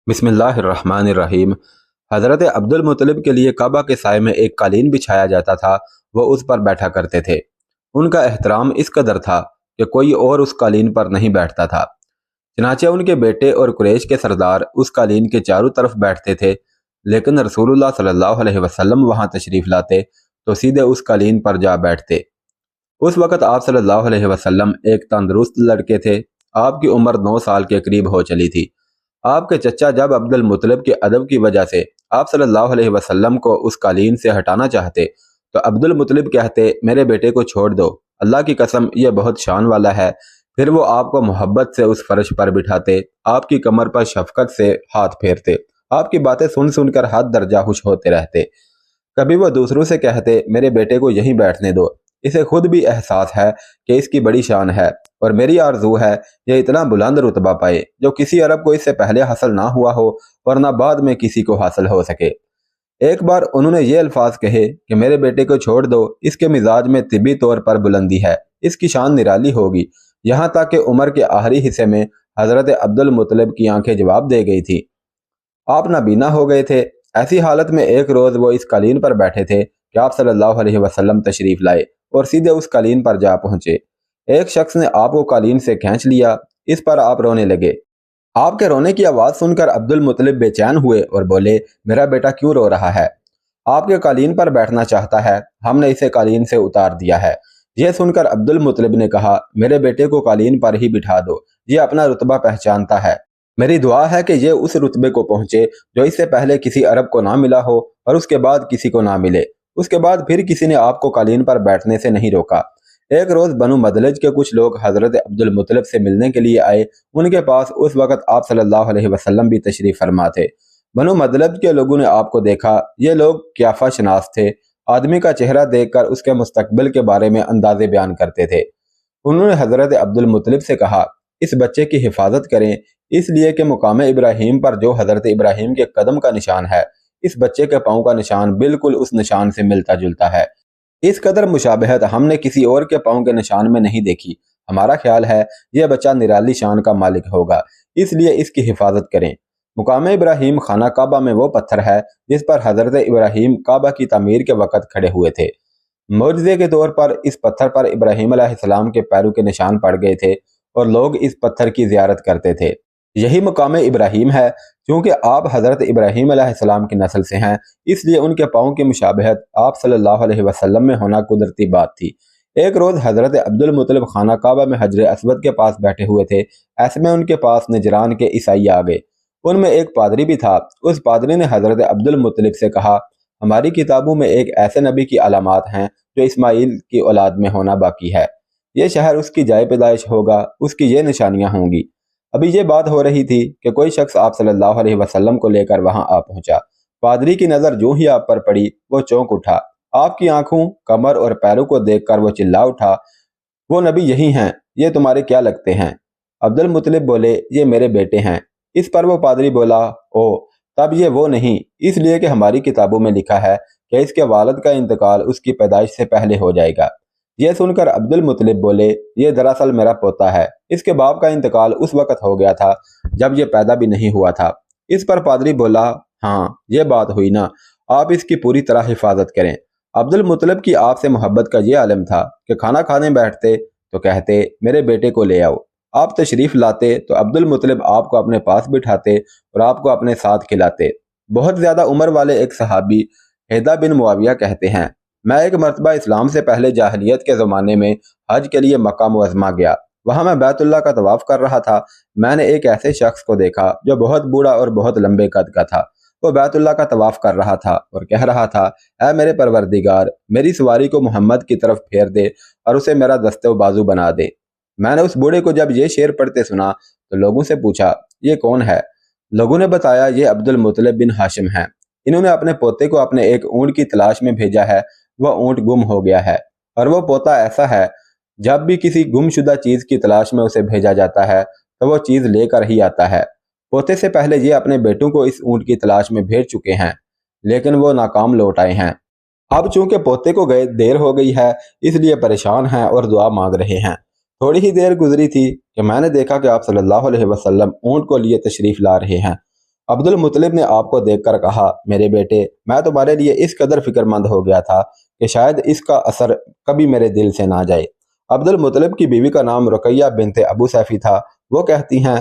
बिस्मिल्लाहिर्रहमानिर्रहीम। हज़रत अब्दुल मुत्तलिब के लिए काबा के साए में एक कालीन बिछाया जाता था। वो उस पर बैठा करते थे। उनका एहतराम इस कदर था कि कोई और उस कालीन पर नहीं बैठता था। चनाचे उनके बेटे और कुरैश के सरदार उस कालीन के चारों तरफ बैठते थे, लेकिन रसूलुल्लाह सल्लल्लाहु अलैहि वसल्लम वहाँ तशरीफ़ लाते तो सीधे उस कालीन पर जा बैठते। उस वक़्त आप सल्लल्लाहु अलैहि वसल्लम एक तंदुरुस्त लड़के थे। आपकी उम्र 9 साल के करीब हो चली थी। आपके चचा जब अब्दुल मुत्तलिब के अदब की वजह से आप सल्लल्लाहु अलैहि वसल्लम को उस कालीन से हटाना चाहते तो अब्दुल मुत्तलिब कहते, मेरे बेटे को छोड़ दो, अल्लाह की कसम ये बहुत शान वाला है। फिर वो आपको मोहब्बत से उस फर्श पर बिठाते, आपकी कमर पर शफकत से हाथ फेरते, आपकी बातें सुन सुनकर हद दर्जा खुश होते रहते। कभी वो दूसरों से कहते, मेरे बेटे को यहीं बैठने दो, इसे खुद भी एहसास है कि इसकी बड़ी शान है और मेरी आरजू है ये इतना बुलंद रुतबा पाए जो किसी अरब को इससे पहले हासिल ना हुआ हो और ना बाद में किसी को हासिल हो सके। एक बार उन्होंने ये अल्फाज कहे कि मेरे बेटे को छोड़ दो, इसके मिजाज में तिबी तौर पर बुलंदी है, इसकी शान निराली होगी। यहाँ तक कि उम्र के आखिरी हिस्से में हजरत अब्दुल मुत्तलिब की आंखें जवाब दे गई थी। आप नाबीना हो गए थे। ऐसी हालत में एक रोज़ वो इस कालीन पर बैठे थे कि आप सल्लल्लाहु अलैहि वसल्लम तशरीफ़ लाए और सीधे उस कालीन पर जा पहुंचे। एक शख्स ने आपको कालीन से खींच लिया। इस पर आप रोने लगे। आपके रोने की आवाज़ सुनकर अब्दुल मुत्तलिब बेचैन हुए और बोले, मेरा बेटा क्यों रो रहा है? आपके कालीन पर बैठना चाहता है, हमने इसे कालीन से उतार दिया है। यह सुनकर अब्दुल मुत्तलिब ने कहा, मेरे बेटे को कालीन पर ही बिठा दो, ये अपना रुतबा पहचानता है। मेरी दुआ है कि ये उस रुतबे को पहुंचे जो इससे पहले किसी अरब को ना मिला हो और उसके बाद किसी को ना मिले। उसके बाद फिर किसी ने आपको कालीन पर बैठने से नहीं रोका। एक रोज़ बनु मदलज के कुछ लोग हज़रत अब्दुल मुत्तलिब से मिलने के लिए आए। उनके पास उस वक़्त आप सल्लल्लाहु अलैहि वसल्लम भी तशरीफ़ फरमा थे। बनु मदलज के लोगों ने आपको देखा। ये लोग क्याफा शनास थे। आदमी का चेहरा देखकर उसके मुस्तकबिल के बारे में अंदाजे बयान करते थे। उन्होंने हज़रत अब्दुल मुत्तलिब से कहा, इस बच्चे की हिफाजत करें, इसलिए कि मुकाम इब्राहीम पर जो हज़रत इब्राहीम के कदम का निशान है, इस बच्चे के पाँव का निशान बिल्कुल उस निशान से मिलता जुलता है। इस कदर मुशाबहत हमने किसी और के पाँव के निशान में नहीं देखी। हमारा ख्याल है यह बच्चा निराली शान का मालिक होगा, इसलिए इसकी हिफाजत करें। मुकाम इब्राहीम खाना काबा में वो पत्थर है जिस पर हज़रत इब्राहीम काबा की तामीर के वक़्त खड़े हुए थे। मुआवजे के तौर पर इस पत्थर पर इब्राहीम अलैहिस्सलाम के पैरों के निशान पड़ गए थे और लोग इस पत्थर की ज़ियारत करते थे। यही मुकाम इब्राहीम है। क्योंकि आप हज़रत इब्राहीम अलैहिस्सलाम की नस्ल से हैं, इसलिए उनके पाँव की मुशाबहत आप सल्लल्लाहु अलैहि वसल्लम में होना कुदरती बात थी। एक रोज़ हज़रत अब्दुल मुत्तलिब खाना काबा में हजर अस्वद के पास बैठे हुए थे। ऐसे में उनके पास नजरान के ईसाई आ गए। उनमें एक पादरी भी था। उस पादरी ने हज़रत अब्दुल मुत्तलिब से कहा, हमारी किताबों में एक ऐसे नबी की अलामात हैं जो इस्माइल की औलाद में होना बाकी है। ये शहर उसकी जाए पैदाइश होगा, उसकी ये निशानियाँ होंगी। अभी ये बात हो रही थी कि कोई शख्स आप सल्लल्लाहु अलैहि वसल्लम को लेकर वहां आ पहुंचा। पादरी की नज़र जो ही आप पर पड़ी वो चौंक उठा। आपकी आंखों, कमर और पैरों को देखकर वो चिल्ला उठा, वो नबी यही हैं, ये तुम्हारे क्या लगते हैं? अब्दुल मुत्तलिब बोले, ये मेरे बेटे हैं। इस पर वो पादरी बोला, ओ तब ये वो नहीं, इसलिए कि हमारी किताबों में लिखा है कि इसके वालिद का इंतकाल उसकी पैदाइश से पहले हो जाएगा। यह सुनकर अब्दुल मुत्तलिब बोले, ये दरअसल मेरा पोता है। इसके बाप का इंतकाल उस वक़्त हो गया था जब ये पैदा भी नहीं हुआ था। इस पर पादरी बोला, हाँ ये बात हुई ना, आप इसकी पूरी तरह हिफाजत करें। अब्दुल मुत्तलिब की आपसे मोहब्बत का ये आलम था कि खाना खाने बैठते तो कहते, मेरे बेटे को ले आओ। आप तशरीफ़ लाते तो अब्दुल मुत्तलिब आपको अपने पास बिठाते और आपको अपने साथ खिलाते। बहुत ज़्यादा उम्र वाले एक सहाबी हैदा बिन मुआविया कहते हैं, मैं एक मरतबा इस्लाम से पहले जाहिलियत के ज़माने में हज के लिए मक्का मुअज़्ज़मा गया। वहाँ मैं बैतुल्लाह का तवाफ़ कर रहा था। मैंने एक ऐसे शख्स को देखा जो बहुत बूढ़ा और बहुत लंबे कद का था। वो बैतुल्लाह का तवाफ़ कर रहा था और कह रहा था, ऐ मेरे परवरदिगार, मेरी सवारी को मोहम्मद की तरफ फेर दे और उसे मेरा दस्ते बाजू बना दे। मैंने उस बूढ़े को जब ये शेर पढ़ते सुना तो लोगों से पूछा, ये कौन है? लोगों ने बताया, ये अब्दुल मुत्तलिब बिन हाशिम हैं। इन्होंने अपने पोते को अपने एक ऊँट की तलाश में भेजा है। वह ऊँट गुम हो गया है और वह पोता ऐसा है, जब भी किसी गुमशुदा चीज़ की तलाश में उसे भेजा जाता है तो वह चीज़ लेकर ही आता है। पोते से पहले ये अपने बेटों को इस ऊँट की तलाश में भेज चुके हैं, लेकिन वो नाकाम लौट आए हैं। अब चूंकि पोते को गए देर हो गई है, इसलिए परेशान हैं और दुआ मांग रहे हैं। थोड़ी ही देर गुजरी थी कि मैंने देखा कि आप सल्लल्लाहु अलैहि वसल्लम ऊँट को लिए तशरीफ़ ला रहे हैं। عبد المطلب نے آپ کو دیکھ کر کہا، میرے بیٹے، میں تمہارے لیے اس قدر فکر مند ہو گیا تھا کہ شاید اس کا اثر کبھی میرے دل سے نہ جائے۔ عبد المطلب کی بیوی کا نام رقیہ بنت ابو سیفی تھا۔ وہ کہتی ہیں،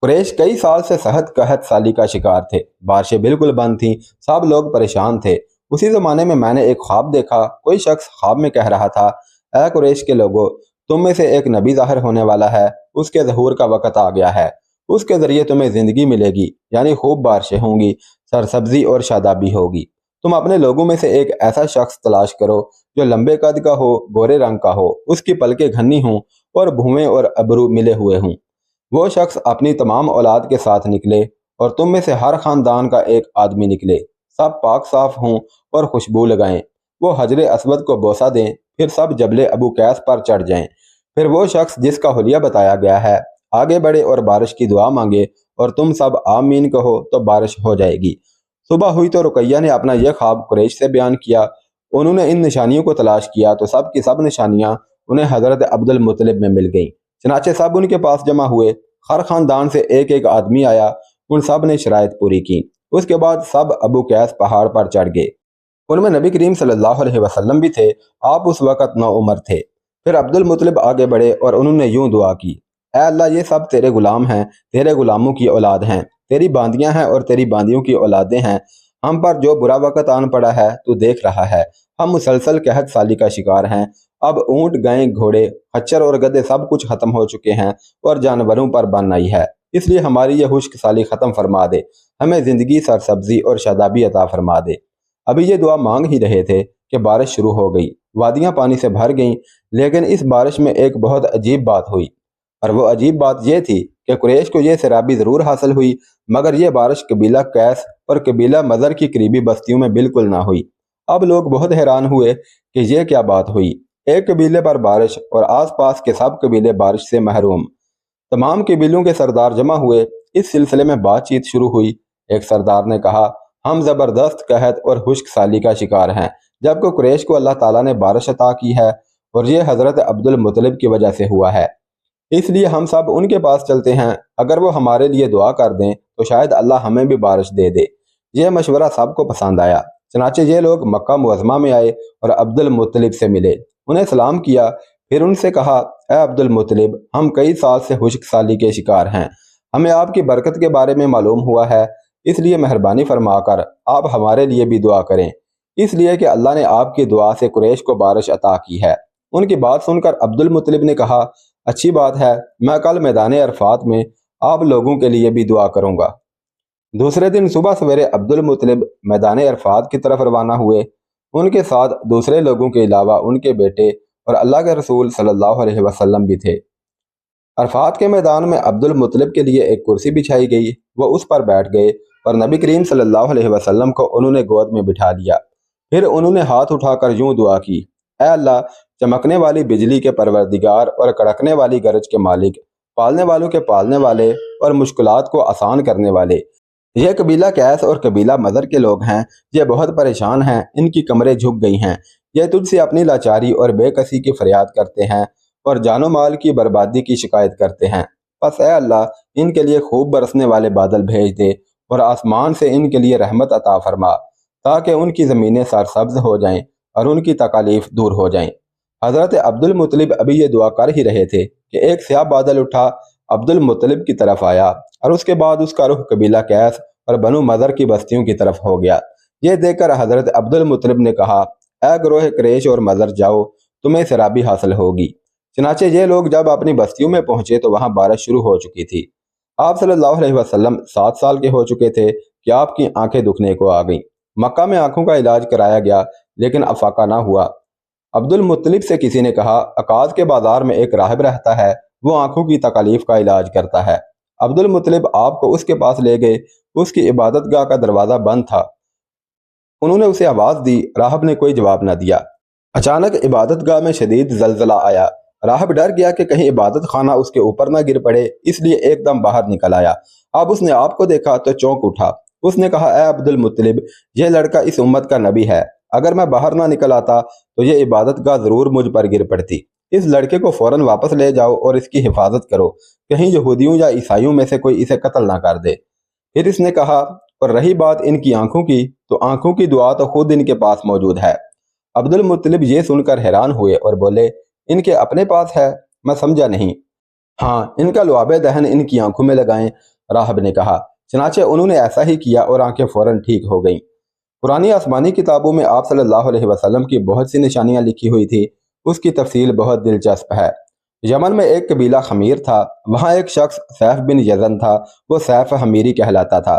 قریش کئی سال سے صحت قحط سالی کا شکار تھے، بارشیں بالکل بند تھیں، سب لوگ پریشان تھے۔ اسی زمانے میں نے ایک خواب دیکھا۔ کوئی شخص خواب میں کہہ رہا تھا، اے قریش کے لوگو، تم میں سے ایک نبی ظاہر ہونے والا ہے، اس کے ظہور کا وقت آ گیا ہے، اس کے ذریعے تمہیں زندگی ملے گی، یعنی خوب بارشیں ہوں گی، سرسبزی اور شادابی ہوگی۔ تم اپنے لوگوں میں سے ایک ایسا شخص تلاش کرو جو لمبے قد کا ہو، گورے رنگ کا ہو، اس کی پلکیں گھنی ہوں اور بھویں اور ابرو ملے ہوئے ہوں۔ وہ شخص اپنی تمام اولاد کے ساتھ نکلے اور تم میں سے ہر خاندان کا ایک آدمی نکلے، سب پاک صاف ہوں اور خوشبو لگائیں۔ وہ حجر اسود کو بوسہ دیں، پھر سب جبل ابو قیس پر چڑھ جائیں۔ پھر وہ شخص جس کا حلیہ بتایا گیا ہے آگے بڑھے اور بارش کی دعا مانگے، اور تم سب آمین کہو تو بارش ہو جائے گی۔ صبح ہوئی تو رقیہ نے اپنا یہ خواب قریش سے بیان کیا۔ انہوں نے ان نشانیوں کو تلاش کیا تو سب کی سب نشانیاں انہیں حضرت عبد المطلب میں مل گئیں۔ چنانچہ سب ان کے پاس جمع ہوئے، ہر خاندان سے ایک ایک آدمی آیا، ان سب نے شرائط پوری کی۔ اس کے بعد سب ابو قیس پہاڑ پر چڑھ گئے۔ ان میں نبی کریم صلی اللہ علیہ وسلم بھی تھے، آپ اس وقت نوعمر تھے۔ پھر عبد المطلب آگے بڑھے اور انہوں نے یوں دعا کی، اے اللہ، یہ سب تیرے غلام ہیں، تیرے غلاموں کی اولاد ہیں، تیری باندیاں ہیں اور تیری باندیوں کی اولادیں ہیں۔ ہم پر جو برا وقت آن پڑا ہے تو دیکھ رہا ہے، ہم مسلسل قحط سالی کا شکار ہیں۔ اب اونٹ، گائیں، گھوڑے، خچر اور گدھے سب کچھ ختم ہو چکے ہیں اور جانوروں پر بن آئی ہے، اس لیے ہماری یہ خشک سالی ختم فرما دے، ہمیں زندگی، سرسبزی اور شادابی عطا فرما دے۔ ابھی یہ دعا مانگ ہی رہے تھے کہ بارش شروع ہو گئی، وادیاں پانی سے بھر گئیں، لیکن اس بارش میں ایک بہت عجیب بات ہوئی، اور وہ عجیب بات یہ تھی کہ قریش کو یہ سیرابی ضرور حاصل ہوئی، مگر یہ بارش قبیلہ قیس اور قبیلہ مضر کی قریبی بستیوں میں بالکل نہ ہوئی۔ اب لوگ بہت حیران ہوئے کہ یہ کیا بات ہوئی، ایک قبیلے پر بارش اور آس پاس کے سب قبیلے بارش سے محروم۔ تمام قبیلوں کے سردار جمع ہوئے، اس سلسلے میں بات چیت شروع ہوئی۔ ایک سردار نے کہا، ہم زبردست قحط اور خشک سالی کا شکار ہیں، جبکہ قریش کو اللہ تعالیٰ نے بارش عطا کی ہے اور یہ حضرت عبد المطلب کی وجہ سے ہوا ہے، اس لیے ہم سب ان کے پاس چلتے ہیں، اگر وہ ہمارے لیے دعا کر دیں تو شاید اللہ ہمیں بھی بارش دے دے۔ یہ مشورہ سب کو پسند آیا، چنانچہ یہ لوگ مکہ معظمہ میں آئے اور عبد المطلب سے ملے، انہیں سلام کیا، پھر ان سے کہا، اے عبد المطلب، ہم کئی سال سے خشک سالی کے شکار ہیں، ہمیں آپ کی برکت کے بارے میں معلوم ہوا ہے، اس لیے مہربانی فرما کر آپ ہمارے لیے بھی دعا کریں، اس لیے کہ اللہ نے آپ کی دعا سے قریش کو بارش عطا کی ہے۔ ان کی بات سن کر عبد المطلب نے کہا، اچھی بات ہے، میں کل میدان عرفات میں آپ لوگوں کے لیے بھی دعا کروں گا۔ دوسرے دن صبح سویرے عبد المطلب میدان عرفات کی طرف روانہ ہوئے، ان کے ساتھ دوسرے لوگوں کے علاوہ ان کے بیٹے اور اللہ کے رسول صلی اللہ علیہ وسلم بھی تھے۔ عرفات کے میدان میں عبد المطلب کے لیے ایک کرسی بچھائی گئی، وہ اس پر بیٹھ گئے اور نبی کریم صلی اللہ علیہ وسلم کو انہوں نے گود میں بٹھا لیا۔ پھر انہوں نے ہاتھ اٹھا کر یوں دعا کی، اے اللہ، چمکنے والی بجلی کے پروردگار اور کڑکنے والی گرج کے مالک، پالنے والوں کے پالنے والے اور مشکلات کو آسان کرنے والے، یہ قبیلہ قیس اور قبیلہ مضر کے لوگ ہیں، یہ بہت پریشان ہیں، ان کی کمریں جھک گئی ہیں، یہ تجھ سے اپنی لاچاری اور بے کسی کی فریاد کرتے ہیں اور جان و مال کی بربادی کی شکایت کرتے ہیں۔ پس اے اللہ، ان کے لیے خوب برسنے والے بادل بھیج دے اور آسمان سے ان کے لیے رحمت عطا فرما، تاکہ ان کی زمینیں سرسبز ہو جائیں اور ان کی تکالیف دور ہو جائیں۔ حضرت عبد المطلب ابھی یہ دعا کر ہی رہے تھے کہ ایک سیاہ بادل اٹھا، عبد المطلب کی طرف آیا، اور اس کے بعد اس کا رخ قبیلہ قیس اور بنو مضر کی بستیوں کی طرف ہو گیا۔ یہ دیکھ کر حضرت عبد المطلب نے کہا، اے گروہ قریش اور مضر، جاؤ، تمہیں سیرابی حاصل ہوگی۔ چنانچہ یہ لوگ جب اپنی بستیوں میں پہنچے تو وہاں بارش شروع ہو چکی تھی۔ آپ صلی اللہ علیہ وسلم 7 سال کے ہو چکے تھے کہ آپ کی آنکھیں دکھنے کو آ گئیں۔ مکہ میں آنکھوں کا علاج کرایا گیا لیکن افاقہ نہ ہوا۔ عبد المطلب سے کسی نے کہا، عکاظ کے بازار میں ایک راہب رہتا ہے، وہ آنکھوں کی تکالیف کا علاج کرتا ہے۔ عبد المطلب آپ کو اس کے پاس لے گئے، اس کی عبادت گاہ کا دروازہ بند تھا، انہوں نے اسے آواز دی، راہب نے کوئی جواب نہ دیا۔ اچانک عبادت گاہ میں شدید زلزلہ آیا، راہب ڈر گیا کہ کہیں عبادت خانہ اس کے اوپر نہ گر پڑے، اس لیے ایک دم باہر نکل آیا۔ اب اس نے آپ کو دیکھا تو چونک اٹھا، اس نے کہا، اے عبد المطلب، یہ لڑکا اس امت کا نبی ہے، اگر میں باہر نہ نکل آتا تو یہ عبادت گاہ ضرور مجھ پر گر پڑتی، اس لڑکے کو فوراً واپس لے جاؤ اور اس کی حفاظت کرو، کہیں یہودیوں یا عیسائیوں میں سے کوئی اسے قتل نہ کر دے۔ फिर इसने कहा, और रही बात इनकी आंखों की, तो आंखों की दुआ तो खुद इनके पास मौजूद है। अब्दुल मुत्तलिब ये सुनकर हैरान हुए और बोले, इनके अपने पास है? मैं समझा नहीं। हाँ, इनका लुआबे दहन इनकी आंखों में लगाएं, राहब ने कहा। चनाचे उन्होंने ऐसा ही किया और आंखें फौरन ठीक हो गईं। पुरानी आसमानी किताबों में आप सल्लल्लाहु अलैहि वसल्लम की बहुत सी निशानियां लिखी हुई थी। उसकी तफसील बहुत दिलचस्प है। यमन में एक कबीला खमीर था। वहाँ एक शख्स सैफ बिन यज़न था। वो सैफ हमीरी कहलाता था।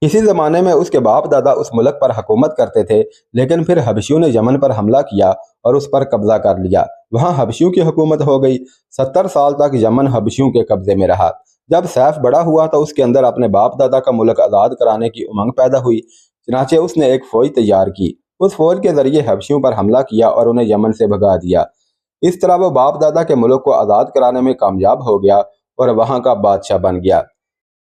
किसी ज़माने में उसके बाप दादा उस मुल्क पर हुकूमत करते थे, लेकिन फिर हबशियों ने यमन पर हमला किया और उस पर कब्जा कर लिया। वहाँ हबशियों की हुकूमत हो गई। 70 साल तक यमन हबशियों के कब्जे में रहा। जब सैफ बड़ा हुआ तो उसके अंदर अपने बाप दादा का मुल्क आज़ाद कराने की उमंग पैदा हुई। चनाचे उसने एक फ़ौज तैयार की। उस फ़ौज के ज़रिए हबशियों पर हमला किया और उन्हें यमन से भगा दिया। इस तरह वो बाप दादा के मुल्क को आज़ाद कराने में कामयाब हो गया और वहाँ का बादशाह बन गया।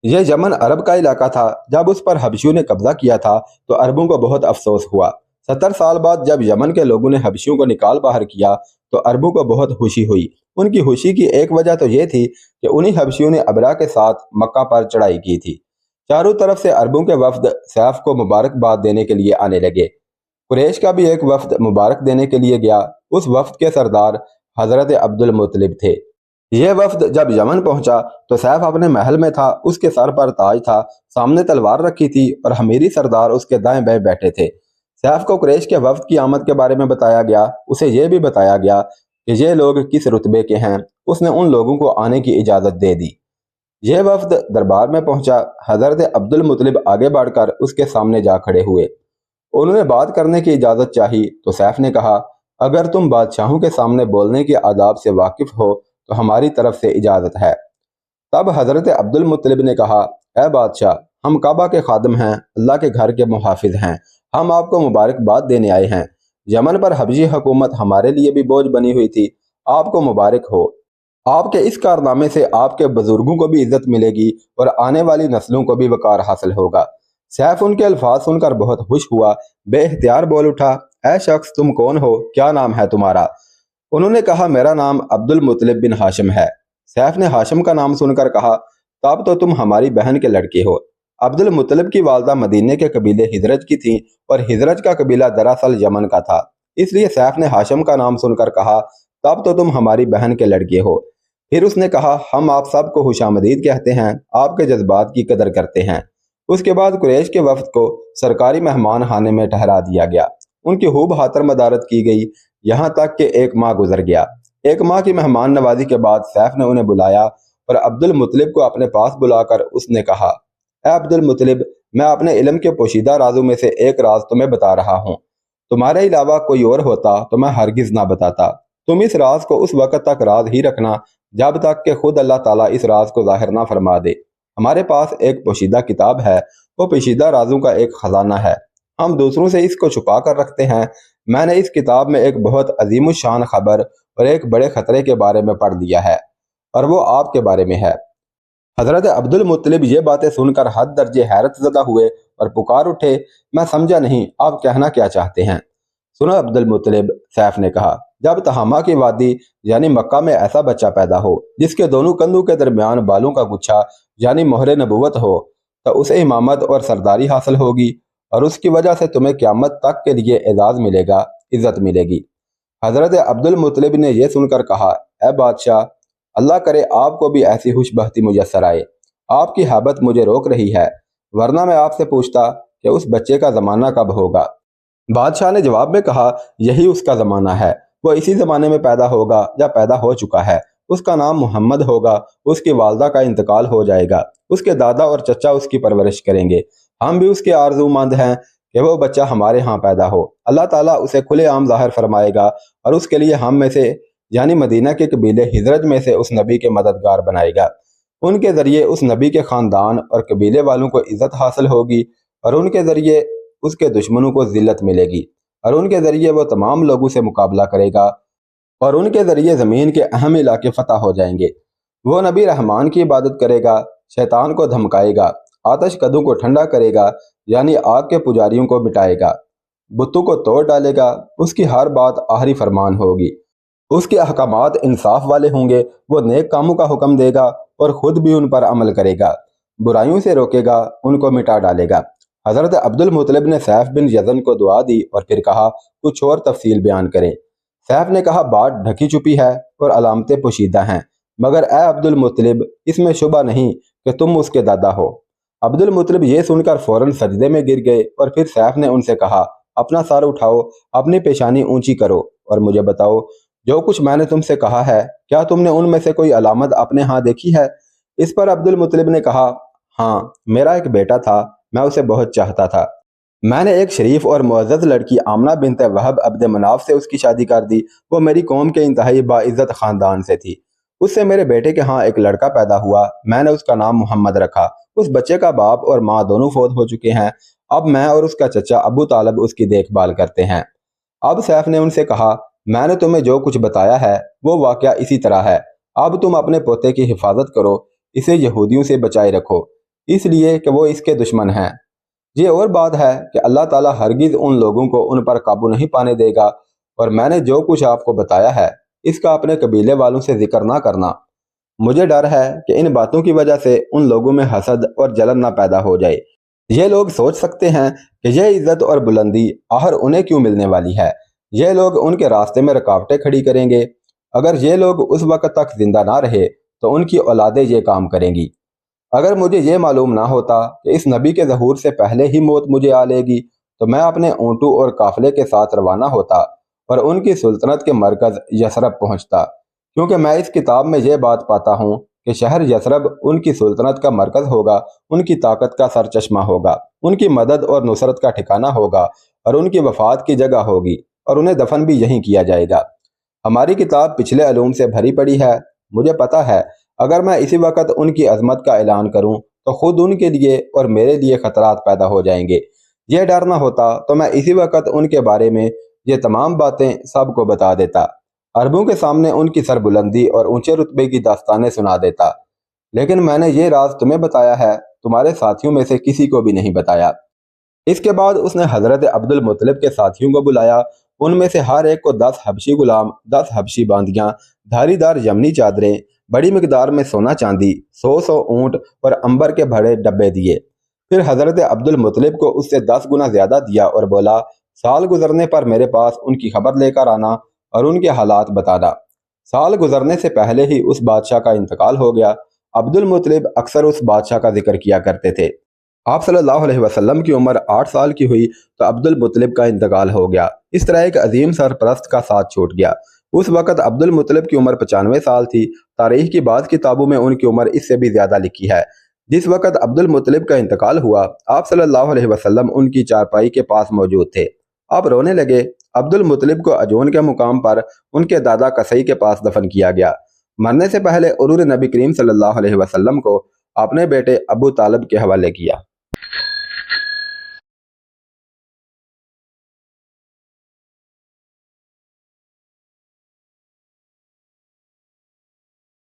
यह यमन अरब का इलाका था। जब उस पर हबशियों ने कब्जा किया था तो अरबों को बहुत अफसोस हुआ। 70 साल बाद जब यमन के लोगों ने हबशियों को निकाल बाहर किया तो अरबों को बहुत खुशी हुई। उनकी खुशी की एक वजह तो ये थी कि उन्हीं हबशियों ने अबरा के साथ मक्का पर चढ़ाई की थी। चारों तरफ से अरबों के वफ्द सैफ को मुबारकबाद देने के लिए आने लगे। कुरैश का भी एक वफ्द मुबारक देने के लिए गया। उस वफ्द के सरदार हजरत अब्दुल मुत्तलिब थे। यह वफ्द जब यमन पहुंचा तो सैफ अपने महल में था। उसके सर पर ताज था, सामने तलवार रखी थी और हमीरी सरदार उसके दाएं बाएं बैठे थे। सैफ को कुरैश के वफ्द की आमद के बारे में बताया गया। उसे यह भी बताया गया कि ये लोग किस रुतबे के हैं। उसने उन लोगों को आने की इजाज़त दे दी। यह वफ्द दरबार में पहुंचा। हजरत अब्दुल मुत्तलिब आगे बढ़कर उसके सामने जा खड़े हुए। उन्होंने बात करने की इजाज़त चाही तो सैफ ने कहा, अगर तुम बादशाहों के सामने बोलने के आदाब से वाकिफ हो तो हमारी तरफ से इजाज़त है। तब हजरत अब्दुल मुत्तलिब ने कहा, ए बादशाह, हम काबा के खादिम हैं, अल्लाह के घर के मुहाफिज हैं। हम आपको मुबारकबाद देने आए हैं। यमन पर हबशी हुकूमत हमारे लिए भी बोझ बनी हुई थी। आपको मुबारक हो। आपके इस कारनामे से आपके बुजुर्गों को भी इज्जत मिलेगी और आने वाली नस्लों को भी वकार हासिल होगा। सैफ उनके अल्फाज सुनकर बहुत खुश हुआ। बेख्तियार बोल उठा, ए शख्स, तुम कौन हो? क्या नाम है तुम्हारा? उन्होंने कहा, मेरा नाम अब्दुल मुत्तलिब बिन हाशिम है। सैफ ने हाशिम का नाम सुनकर कहा, तब तो तुम हमारी बहन के लड़के हो। अब्दुल मुत्तलिब की वालदा मदीने के कबीले हिजरज की थी और हिजरज का कबीला दरअसल यमन का था। इसलिए सैफ ने हाशिम का नाम सुनकर कहा, तब तो तुम हमारी बहन के लड़के हो। फिर उसने कहा, हम आप सबको खुशामदीद कहते हैं, आपके जज्बात की कदर करते हैं। उसके बाद कुरैश के वफ्द को सरकारी मेहमान खाने में ठहरा दिया गया। उनकी खूब खातर मदारत की गई, यहाँ तक कि एक माह गुजर गया। एक माह की मेहमान नवाजी के बाद सैफ ने उन्हें बुलाया और अब्दुल मुत्तलिब को अपने पास बुलाकर उसने कहा, ए अब्दुल मुत्तलिब, मैं अपने इल्म के पोशीदा राजों में से एक राज तुम्हें बता रहा हूँ। तुम्हारे अलावा कोई और होता तो मैं हरगिज ना बताता। तुम इस राज को उस वक़्त तक राज ही रखना जब तक कि खुद अल्लाह ताला इस राज को जाहिर ना फरमा दे। हमारे पास एक पोशीदा किताब है। वो पोशीदा राजों का एक खजाना है। हम दूसरों से इसको छुपा कर रखते हैं। मैंने इस किताब में एक बहुत अजीम शान खबर और एक बड़े खतरे के बारे में पढ़ लिया है, और वो आपके बारे में है। हजरत अब्दुल मुत्तलिब ये बातें सुनकर हद दर्जे हैरत ज़दा हुए और पुकार उठे, मैं समझा नहीं, आप कहना क्या चाहते हैं? सुनो अब्दुल मुत्तलिब, सैफ ने कहा, जब तहामा की वादी यानी मक्का में ऐसा बच्चा पैदा हो जिसके दोनों कंधों के दरमियान बालों का गुच्छा यानी मोहरे नबूवत हो, तो उसे इमामत और सरदारी हासिल होगी और उसकी वजह से तुम्हें क़यामत तक के लिए एजाज़ मिलेगा, इज़्ज़त मिलेगी। हजरत अब्दुल मुत्तलिब ने यह सुनकर कहा, ए बादशाह, अल्लाह करे आपको भी ऐसी खुशबख्ती मुयस्सर आए। आपकी हैबत मुझे रोक रही है, वरना मैं आपसे पूछता कि उस बच्चे का ज़माना कब होगा। बादशाह ने जवाब में कहा, यही उसका ज़माना है। वो इसी ज़माने में पैदा होगा या पैदा हो चुका है। उसका नाम मोहम्मद होगा। उसकी वालदा का इंतकाल हो जाएगा। उसके दादा और चचा उसकी परवरिश करेंगे। हम भी उसके आरज़ूमंद हैं कि वो बच्चा हमारे यहाँ पैदा हो। अल्लाह ताला उसे खुलेआम ज़ाहिर फरमाएगा और उसके लिए हम में से यानी मदीना के कबीले हिजरज में से उस नबी के मददगार बनाएगा। उनके ज़रिए उस नबी के ख़ानदान और कबीले वालों को इज़्ज़त हासिल होगी और उनके ज़रिए उसके दुश्मनों को ज़िल्लत मिलेगी और उनके ज़रिए वो तमाम लोगों से मुकाबला करेगा और उनके ज़रिए ज़मीन के अहम इलाके फ़तह हो जाएंगे। वो नबी रहमान की इबादत करेगा, शैतान को धमकाएगा, आतश कदों को ठंडा करेगा यानी आग के पुजारियों को मिटाएगा, बुतों को तोड़ डालेगा। उसकी हर बात आखिरी फरमान होगी। उसके अहकामात इंसाफ वाले होंगे। वो नेक कामों का हुक्म देगा और ख़ुद भी उन पर अमल करेगा। बुराइयों से रोकेगा, उनको मिटा डालेगा। हजरत अब्दुल मुतलिब ने सैफ बिन यज़न को दुआ दी और फिर कहा, कुछ और तफसील बयान करें। सैफ ने कहा, बात ढकी छुपी है और अलामतें पोशीदा हैं, मगर ए अब्दुल मुतलिब, इसमें शुबा नहीं कि तुम उसके दादा हो। अब्दुल मुतलिब ये सुनकर फौरन सजदे में गिर गए और फिर सैफ ने उनसे कहा, अपना सर उठाओ, अपनी पेशानी ऊंची करो और मुझे बताओ, जो कुछ मैंने तुमसे कहा है, क्या तुमने उनमें से कोई अलामत अपने यहाँ देखी है? इस पर अब्दुल मुतलिब ने कहा, हाँ, मेरा एक बेटा था, मैं उसे बहुत चाहता था। मैंने एक शरीफ और मुअज़्ज़ज़ लड़की आमना बिनते वहब अब्द मनाफ से उसकी शादी कर दी। वो मेरी कौम के इंतहाई बाइज़्ज़त ख़ानदान से थी। उससे मेरे बेटे के यहाँ एक लड़का पैदा हुआ, मैंने उसका नाम मोहम्मद रखा। उस बच्चे का बाप और माँ दोनों फौत हो चुके हैं। अब मैं और उसका चचा अबू तालब उसकी देखभाल करते हैं। अब सैफ ने उनसे कहा, मैंने तुम्हें जो कुछ बताया है वो वाक़या इसी तरह है। अब तुम अपने पोते की हिफाजत करो, इसे यहूदियों से बचाए रखो, इसलिए कि वो इसके दुश्मन हैं। ये और बात है कि अल्लाह ताला हरगिज़ उन लोगों को उन पर काबू नहीं पाने देगा, और मैंने जो कुछ आपको बताया है इसका अपने कबीले वालों से जिक्र ना करना। मुझे डर है कि इन बातों की वजह से उन लोगों में हसद और जलन ना पैदा हो जाए। ये लोग सोच सकते हैं कि यह इज्जत और बुलंदी आखिर उन्हें क्यों मिलने वाली है। ये लोग उनके रास्ते में रुकावटें खड़ी करेंगे। अगर ये लोग उस वक्त तक जिंदा ना रहे तो उनकी औलादें ये काम करेंगी। अगर मुझे ये मालूम ना होता कि इस नबी के ज़हूर से पहले ही मौत मुझे आ लेगी तो मैं अपने ऊँटों और काफिले के साथ रवाना होता और उनकी सुल्तनत के मरकज़ यसरब पहुँचता, क्योंकि मैं इस किताब में यह बात पाता हूँ कि शहर यसरब उनकी सुल्तनत का मरकज़ होगा, उनकी ताकत का सरचश्मा होगा, उनकी मदद और नुसरत का ठिकाना होगा और उनकी वफ़ात की जगह होगी, और उन्हें दफन भी यहीं किया जाएगा। हमारी किताब पिछले अलूम से भरी पड़ी है। मुझे पता है अगर मैं इसी वक्त उनकी अजमत का ऐलान करूं तो खुद उनके लिए और मेरे लिए खतरात पैदा हो जाएंगे। यह डर ना होता तो मैं इसी वक्त उनके बारे में ये तमाम बातें सबको बता देता, अरबों के सामने उनकी सरबुलंदी और ऊंचे रुतबे की दास्तानें सुना देता। लेकिन मैंने ये राज तुम्हें बताया है, तुम्हारे साथियों में से किसी को भी नहीं बताया। इसके बाद उसने हजरत अब्दुल मुतलिब के साथियों को बुलाया। उनमें से हर एक को 10 हबशी गुलाम, 10 हबशी बांदियां, धारीदार यमनी चादरें, बड़ी मिकदार में सोना चांदी, 100 ऊंट और अंबर के भरे डब्बे दिए। फिर हजरत अब्दुल मुतलिब को उससे 10 गुना ज्यादा दिया और बोला, साल गुजरने पर मेरे पास उनकी खबर लेकर आना और उनके हालात बताना। साल गुजरने से पहले ही उस बादशाह का इंतकाल हो गया। अब्दुल मुतलिब अक्सर उस बादशाह का जिक्र किया करते थे। आप सल्लल्लाहु अलैहि वसल्लम की उम्र 8 साल की हुई तो अब्दुल मुतलिब का इंतकाल हो गया। इस तरह एक अजीम सरपरस्त का साथ छूट गया। उस वक़्त अब्दुल मुतलिब की उम्र 95 साल थी। तारीख की बाद किताबों में उनकी उम्र इससे भी ज़्यादा लिखी है। जिस वक़्त अब्दुल मुतलिब का इंतकाल हुआ, आप सल्लल्लाहु अलैहि वसल्लम उनकी चारपाई के पास मौजूद थे। आप रोने लगे। अब्दुल मुतलिब को अजोन के मुकाम पर उनके दादा कसई के पास दफन किया गया। मरने से पहले उन्होंने नबी करीम सल्लल्लाहु अलैहि वसल्लम को अपने बेटे अबू तालिब के हवाले किया।